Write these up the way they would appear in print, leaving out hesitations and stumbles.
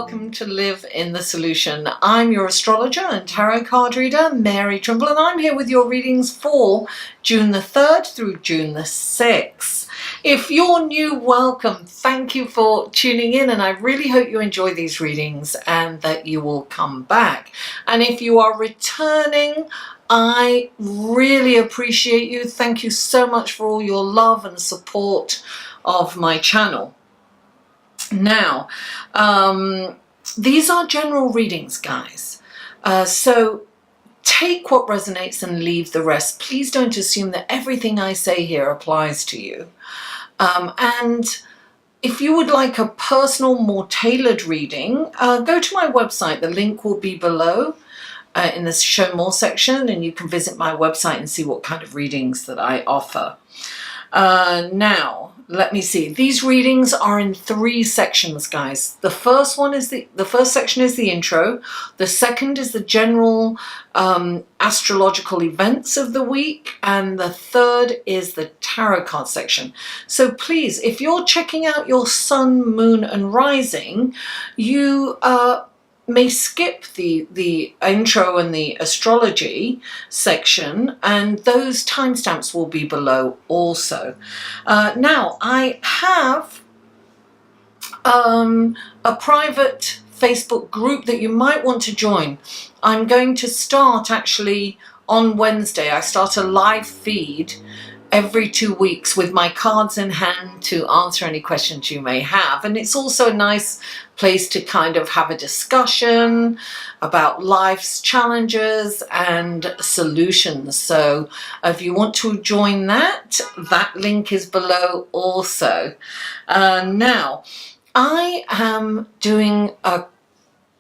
welcome to Live in the Solution. I'm your astrologer and tarot card reader, Mary Trimble, and I'm here with your readings for June the 3rd through June the 6th. If you're new, welcome. Thank you for tuning in, and I really hope you enjoy these readings and that you will come back. And if you are returning, I really appreciate you. Thank you so much for all your love and support of my channel. Now, these are general readings, guys. So take what resonates and leave the rest. Please don't assume that everything I say here applies to you. And if you would like a personal, more tailored reading, go to my website. The link will be below in the Show More section, and you can visit my website and see what kind of readings that I offer. Now, let me see. These readings are in 3 sections, guys. The first section is the intro. The second is the general astrological events of the week, and the third is the tarot card section. So please, if you're checking out your sun, moon, and rising, you may skip the intro and the astrology section, and those timestamps will be below also. Now, I have a private Facebook group that you might want to join. I'm going to start actually on Wednesday. I start a live feed every 2 weeks with my cards in hand to answer any questions you may have. And it's also a nice place to kind of have a discussion about life's challenges and solutions. So if you want to join that link is below also. Now, I am doing a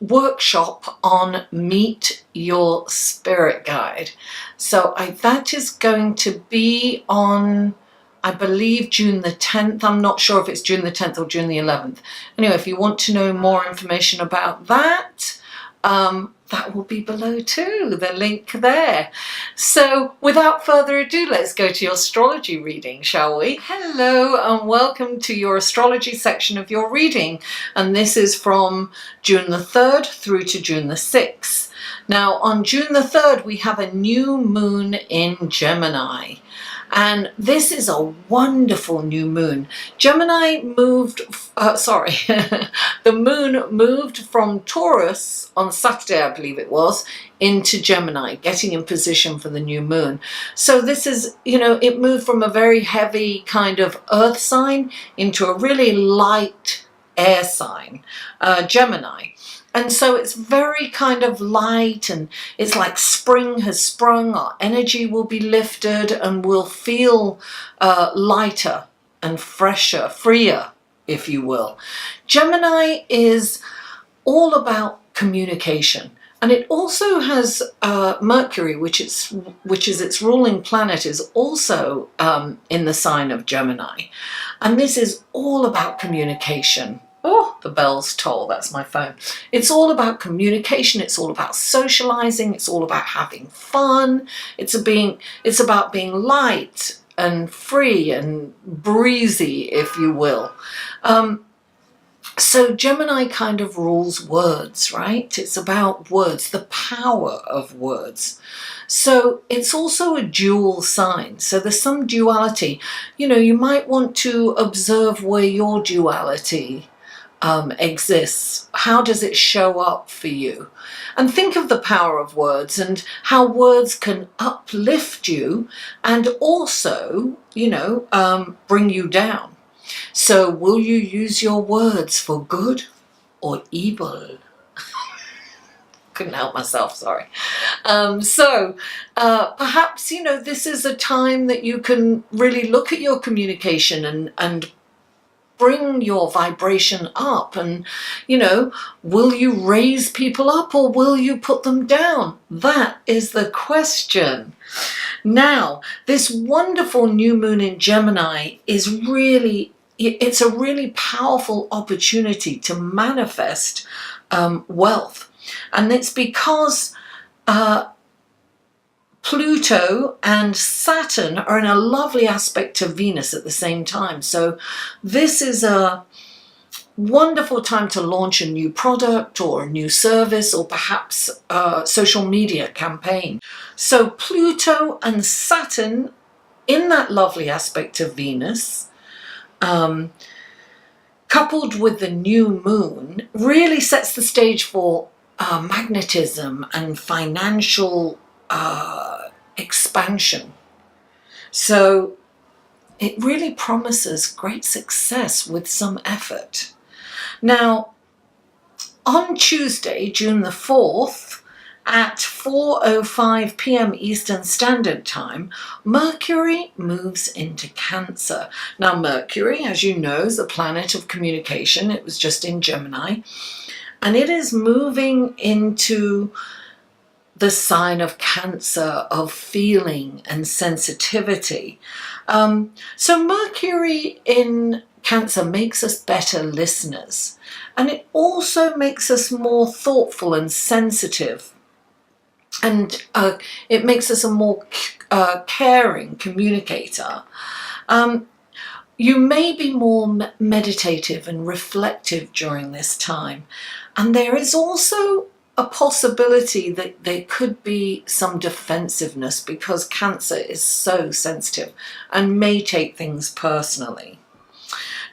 workshop on Meet Your Spirit Guide. So that is going to be on, I believe, June the 10th. I'm not sure if it's June the 10th or June the 11th. Anyway, if you want to know more information about that, that will be below too, the link there. So without further ado, let's go to your astrology reading, shall we? Hello and welcome to your astrology section of your reading. And this is from June the 3rd through to June the 6th. Now, on June the 3rd, we have a new moon in Gemini. And this is a wonderful new moon. Gemini moved, the moon moved from Taurus on Saturday, I believe it was, into Gemini, getting in position for the new moon. So this is, it moved from a very heavy kind of earth sign into a really light air sign, Gemini. And so it's very kind of light, and it's like spring has sprung. Our energy will be lifted and we'll feel lighter and fresher, freer, if you will. Gemini is all about communication. And it also has Mercury, which is its ruling planet, is also in the sign of Gemini. And this is all about communication. Oh, the bells toll, that's my phone. It's all about communication, it's all about socializing, it's all about having fun, it's about being light and free and breezy, if you will. So Gemini kind of rules words, right? It's about words, the power of words. So it's also a dual sign. So there's some duality. You might want to observe where your duality exists. How does it show up for you? And think of the power of words and how words can uplift you and also, bring you down. So will you use your words for good or evil? Couldn't help myself, sorry. Perhaps, this is a time that you can really look at your communication and bring your vibration up, and will you raise people up or will you put them down? That is the question. Now, this wonderful new moon in Gemini is it's a really powerful opportunity to manifest wealth, and it's because Pluto and Saturn are in a lovely aspect to Venus at the same time. So this is a Wonderful time to launch a new product or a new service, or perhaps a social media campaign. So Pluto and Saturn in that lovely aspect of Venus, coupled with the new moon, really sets the stage for magnetism and financial expansion. So it really promises great success with some effort. Now, on Tuesday, June the 4th, at 4:05 PM Eastern Standard Time, Mercury moves into Cancer. Now, Mercury, as you know, is the planet of communication. It was just in Gemini. And it is moving into the sign of Cancer, of feeling and sensitivity. So Mercury in Cancer makes us better listeners, and it also makes us more thoughtful and sensitive, and it makes us a more caring communicator. You may be more meditative and reflective during this time, and there is also a possibility that there could be some defensiveness because Cancer is so sensitive and may take things personally.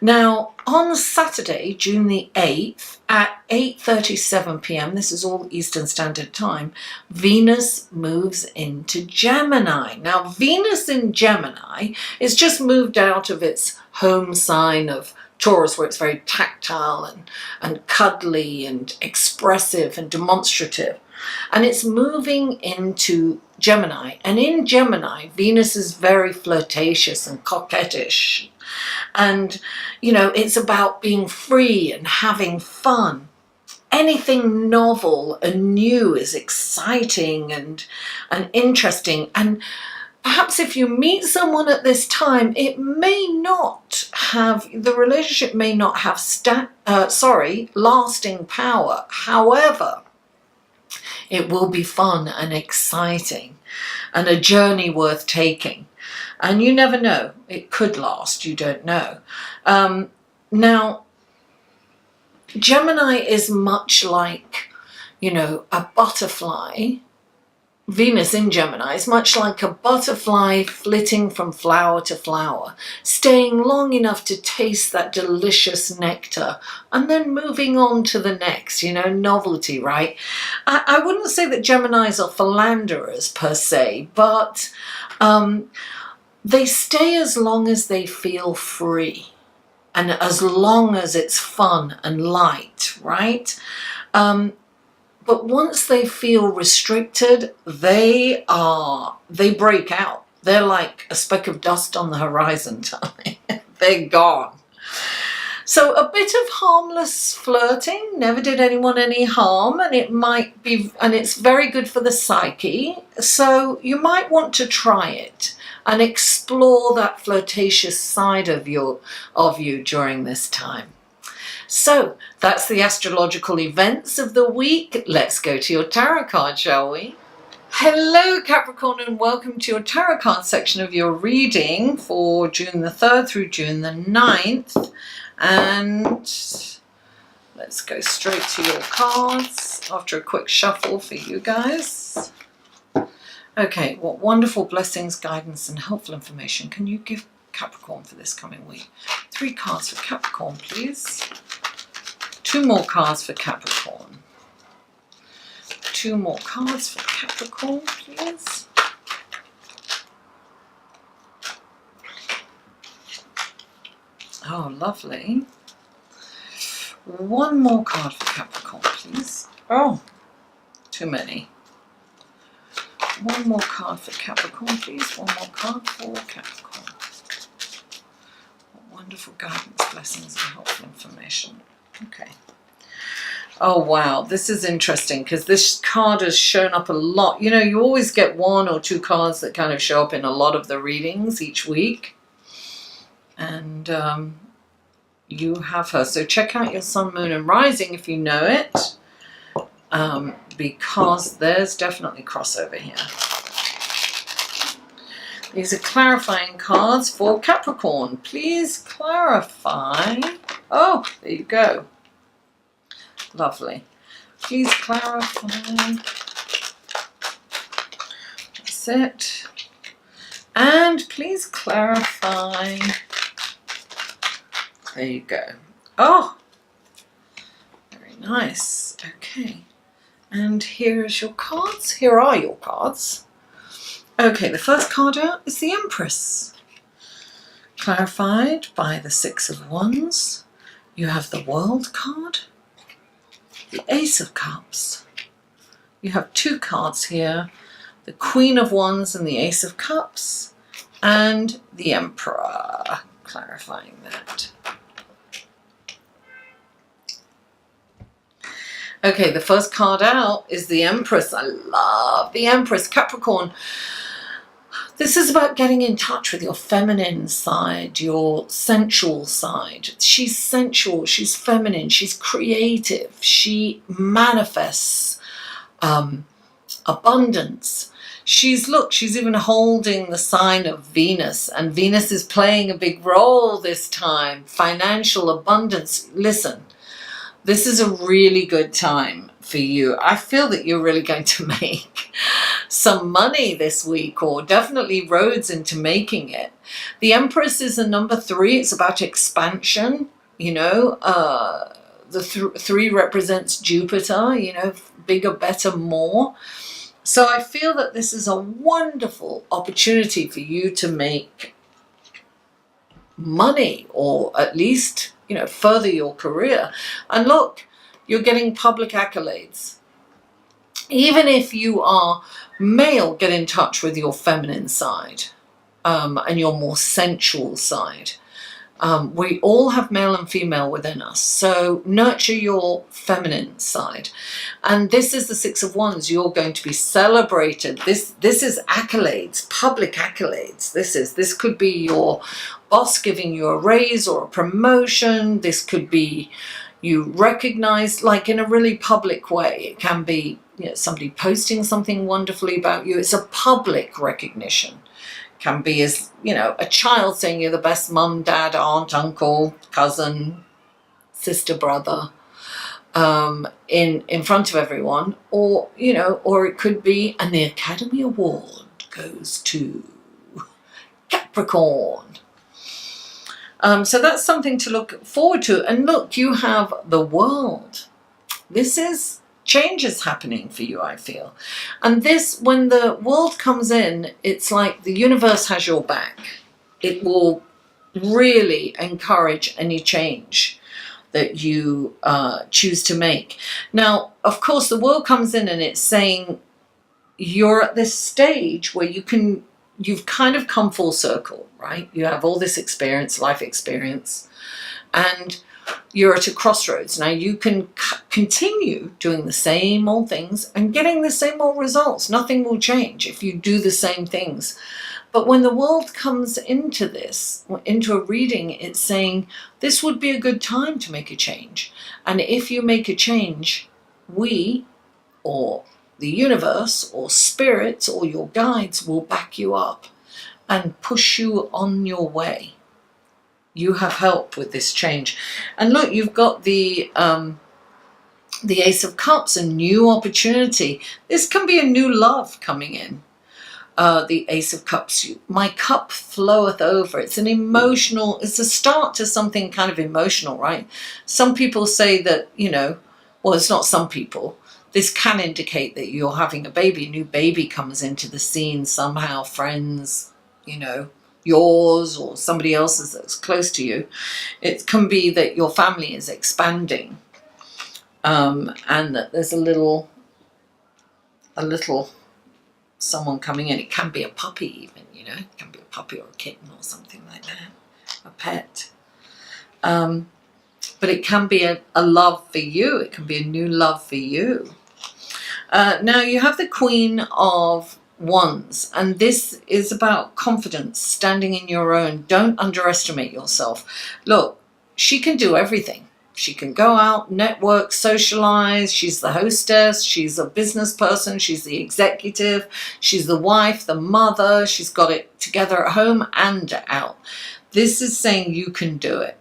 Now, on Saturday, June the 8th, at 8:37 PM, this is all Eastern Standard Time, Venus moves into Gemini. Now, Venus in Gemini is just moved out of its home sign of Taurus, where it's very tactile and cuddly and expressive and demonstrative. And it's moving into Gemini. And in Gemini, Venus is very flirtatious and coquettish. And, you know, it's about being free and having fun. Anything novel and new is exciting and interesting. And perhaps if you meet someone at this time, it may not have, the relationship may not have lasting power. However, it will be fun and exciting and a journey worth taking. And you never know, it could last, you don't know. Now, Gemini is much like, you know, a butterfly. Venus in Gemini is much like a butterfly flitting from flower to flower, staying long enough to taste that delicious nectar and then moving on to the next, you know, novelty, right? I wouldn't say that Geminis are philanderers per se, but they stay as long as they feel free and as long as it's fun and light, right? But once they feel restricted, they break out. They're like a speck of dust on the horizon. They're gone. So a bit of harmless flirting never did anyone any harm, and it's very good for the psyche. So you might want to try it and explore that flirtatious side of you during this time. So that's the astrological events of the week. Let's go to your tarot card, shall we? Hello Capricorn, and welcome to your tarot card section of your reading for June the 3rd through June the 9th. And let's go straight to your cards after a quick shuffle for you guys. Okay, what wonderful blessings, guidance and helpful information can you give Capricorn for this coming week? 3 cards for Capricorn, please. 2 more cards for Capricorn. 2 more cards for Capricorn, please. Oh, lovely. 1 more card for Capricorn, please. Oh, too many. 1 more card for Capricorn, please. 1 more card for Capricorn. What wonderful guidance, blessings, and helpful information. Okay. Oh, wow. This is interesting because this card has shown up a lot. You know, you always get 1 or 2 cards that kind of show up in a lot of the readings each week. And you have her. So check out your sun, moon, and rising if you know it. Because there's definitely crossover here. These are clarifying cards for Capricorn. Please clarify Oh, there you go. Lovely. Please clarify. That's it. And please clarify. There you go. Oh, very nice. Okay. And here's your cards. Here are your cards. Okay, the first card out is the Empress. Clarified by the Six of Wands. You have the World card. The Ace of Cups. You have two cards here. The Queen of Wands and the Ace of Cups. And the Emperor. Clarifying that. Okay, the first card out is the Empress. I love the Empress. Capricorn. This is about getting in touch with your feminine side, your sensual side. She's sensual, she's feminine, she's creative, she manifests abundance. She's even holding the sign of Venus, and Venus is playing a big role this time. Financial abundance. Listen, this is a really good time for you. I feel that you're really going to make some money this week, or definitely roads into making it. The Empress is a number 3. It's about expansion. You know, the 3 represents Jupiter, you know, bigger, better, more. So I feel that this is a wonderful opportunity for you to make money, or at least, you know, further your career. And look, you're getting public accolades. Even if you are male, get in touch with your feminine side and your more sensual side. We all have male and female within us, so nurture your feminine side. And this is the Six of Wands. You're going to be celebrated. This is accolades, public accolades. This could be your boss giving you a raise or a promotion. This could be you recognized, like, in a really public way. It can be, you know, somebody posting something wonderfully about you. It's a public recognition. Can be, as you know, a child saying you're the best mum, dad, aunt, uncle, cousin, sister, brother, in front of everyone. Or, you know, or it could be, and the Academy Award goes to Capricorn. So that's something to look forward to. And look, you have the World. This is changes happening for you, I feel. And this, when the World comes in, it's like the universe has your back. It will really encourage any change that you choose to make. Now, of course, the World comes in and it's saying you're at this stage where you've kind of come full circle, right? You have all this experience, life experience, and you're at a crossroads. Now you can continue doing the same old things and getting the same old results. Nothing will change if you do the same things. But when the World comes into this, into a reading, it's saying this would be a good time to make a change. And if you make a change, we, or the universe, or spirits, or your guides will back you up and push you on your way. You have help with this change. And look, you've got the Ace of Cups, a new opportunity. This can be a new love coming in. The Ace of Cups, my cup floweth over. It's an emotional, it's a start to something kind of emotional, right? Some people say that, you know, well, it's not some people. This can indicate that you're having a baby. A new baby comes into the scene somehow, friends, you know, yours or somebody else's that's close to you. It can be that your family is expanding, and that there's a little someone coming in. It can be a puppy even, you know, it can be a puppy or a kitten or something like that, a pet. But it can be a love for you. It can be a new love for you. Now you have the Queen of Wands, and this is about confidence, standing in your own. Don't underestimate yourself. Look, she can do everything. She can go out, network, socialize. She's the hostess. She's a business person. She's the executive. She's the wife, the mother. She's got it together at home and out. This is saying you can do it.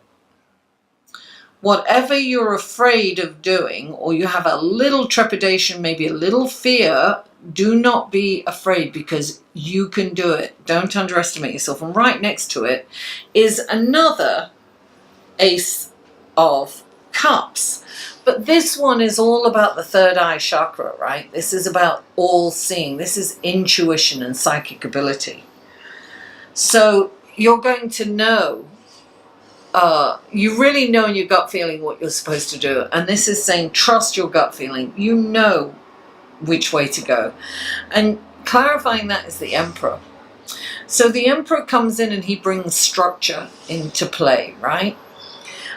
whatever you're afraid of doing, or you have a little trepidation, maybe a little fear, do not be afraid, because you can do it. Don't underestimate yourself. And right next to it is another Ace of Cups. But this one is all about the third eye chakra, right? This is about all seeing. This is intuition and psychic ability. So you're going to know, you really know in your gut feeling what you're supposed to do. And this is saying, trust your gut feeling. You know which way to go. And clarifying that is the Emperor. So the Emperor comes in and he brings structure into play, right?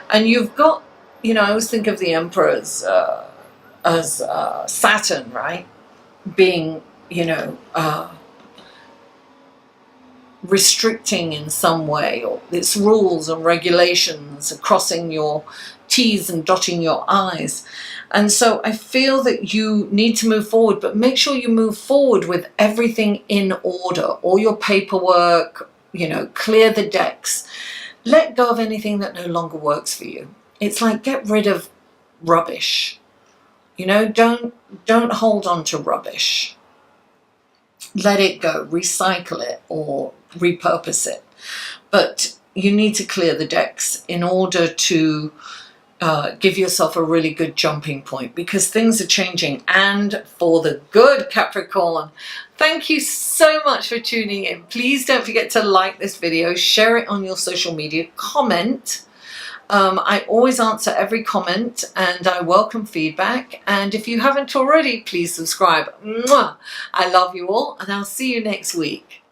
And you've got, you know, I always think of the Emperor as Saturn, right? Being, you know, restricting in some way, or its rules and regulations, crossing your T's and dotting your I's. And so I feel that you need to move forward, but make sure you move forward with everything in order, all your paperwork, you know, clear the decks. Let go of anything that no longer works for you. It's like, get rid of rubbish. You know, don't hold on to rubbish. Let it go, recycle it or repurpose it. But you need to clear the decks in order to give yourself a really good jumping point, because things are changing, and for the good, Capricorn. Thank you so much for tuning in. Please don't forget to like this video, share it on your social media, comment. I always answer every comment and I welcome feedback. And if you haven't already, please subscribe. Mwah! I love you all, and I'll see you next week.